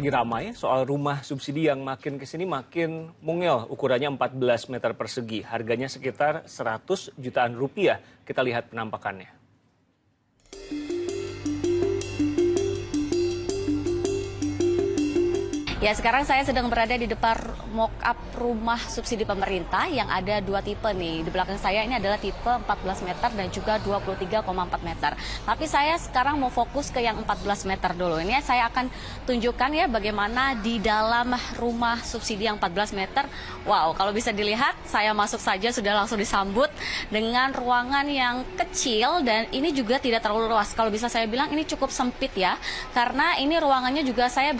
lagi ramai soal rumah subsidi yang makin kesini makin mungil. Ukurannya 14 meter persegi. Harganya sekitar 100 jutaan rupiah. Kita lihat penampakannya. Ya, sekarang saya sedang berada di depan mock-up rumah subsidi pemerintah yang ada dua tipe nih. Di belakang saya ini adalah tipe 14 meter dan juga 23,4 meter. Tapi saya sekarang mau fokus ke yang 14 meter dulu. Ini saya akan tunjukkan ya bagaimana di dalam rumah subsidi yang 14 meter. Wow, kalau bisa dilihat saya masuk saja sudah langsung disambut dengan ruangan yang kecil dan ini juga tidak terlalu luas. Kalau bisa saya bilang ini cukup sempit ya. Karena ini ruangannya juga saya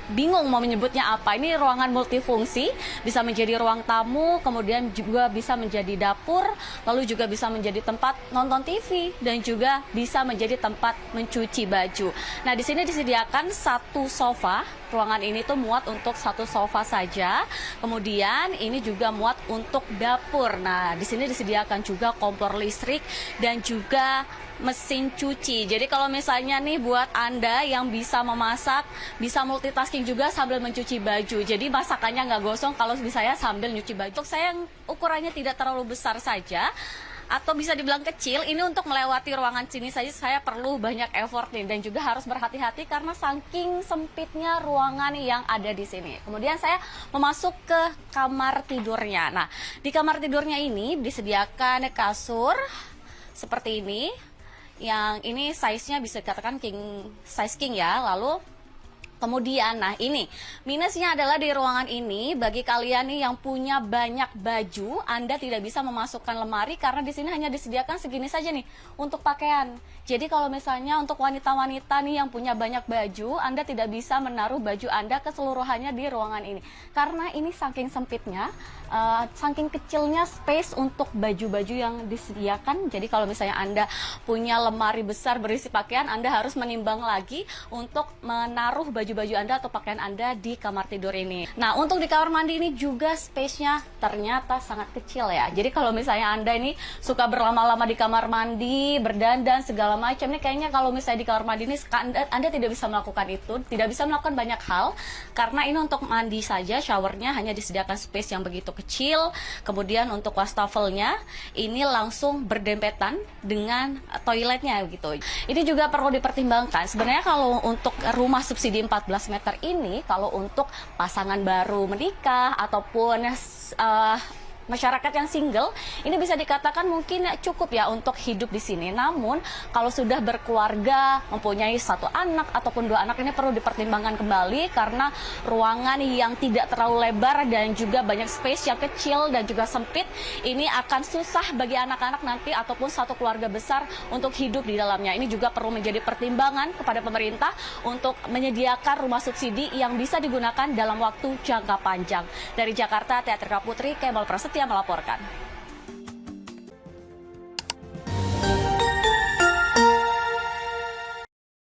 bingung mau menyebutnya apa. Ini ruangan multifungsi, bisa menjadi ruang tamu, kemudian juga bisa menjadi dapur, lalu juga bisa menjadi tempat nonton TV dan juga bisa menjadi tempat mencuci baju. Nah, di sini disediakan satu sofa. Ruangan ini tuh muat untuk satu sofa saja. Kemudian ini juga muat untuk dapur. Nah, di sini disediakan juga kompor listrik dan juga mesin cuci. Jadi kalau misalnya nih buat Anda yang bisa memasak, bisa multitasking juga sambil mencuci baju. Jadi masakannya nggak gosong kalau bisa saya sambil nyuci baju. Untuk saya yang ukurannya tidak terlalu besar saja, atau bisa dibilang kecil, ini untuk melewati ruangan sini saja saya perlu banyak effort nih dan juga harus berhati-hati karena saking sempitnya ruangan yang ada di sini. Kemudian saya memasuk ke kamar tidurnya. Nah, di kamar tidurnya ini disediakan kasur seperti ini. Yang ini size-nya bisa dikatakan size king ya. Lalu kemudian, nah ini minusnya adalah di ruangan ini bagi kalian nih yang punya banyak baju, Anda tidak bisa memasukkan lemari karena di sini hanya disediakan segini saja nih untuk pakaian. Jadi kalau misalnya untuk wanita-wanita nih yang punya banyak baju, Anda tidak bisa menaruh baju Anda keseluruhannya di ruangan ini. Karena ini saking sempitnya, saking kecilnya space untuk baju-baju yang disediakan. Jadi kalau misalnya Anda punya lemari besar berisi pakaian, Anda harus menimbang lagi untuk menaruh baju-baju Anda atau pakaian Anda di kamar tidur ini. Nah, untuk di kamar mandi ini juga space-nya ternyata sangat kecil ya. Jadi kalau misalnya Anda ini suka berlama-lama di kamar mandi, berdandan, segala macam, ini kayaknya kalau misalnya di kamar mandi ini Anda tidak bisa melakukan itu, tidak bisa melakukan banyak hal, karena ini untuk mandi saja, showernya hanya disediakan space yang begitu kecil. Kemudian untuk wastafelnya ini langsung berdempetan dengan toiletnya gitu. Ini juga perlu dipertimbangkan. Sebenarnya kalau untuk rumah subsidi 14 meter ini, kalau untuk pasangan baru menikah ataupun masyarakat yang single, ini bisa dikatakan mungkin cukup ya untuk hidup di sini. Namun kalau sudah berkeluarga, mempunyai satu anak ataupun dua anak, ini perlu dipertimbangkan kembali karena ruangan yang tidak terlalu lebar dan juga banyak space yang kecil dan juga sempit, ini akan susah bagi anak-anak nanti ataupun satu keluarga besar untuk hidup di dalamnya. Ini juga perlu menjadi pertimbangan kepada pemerintah untuk menyediakan rumah subsidi yang bisa digunakan dalam waktu jangka panjang. Dari Jakarta, Teatrika Putri, Kemal Prasetya melaporkan.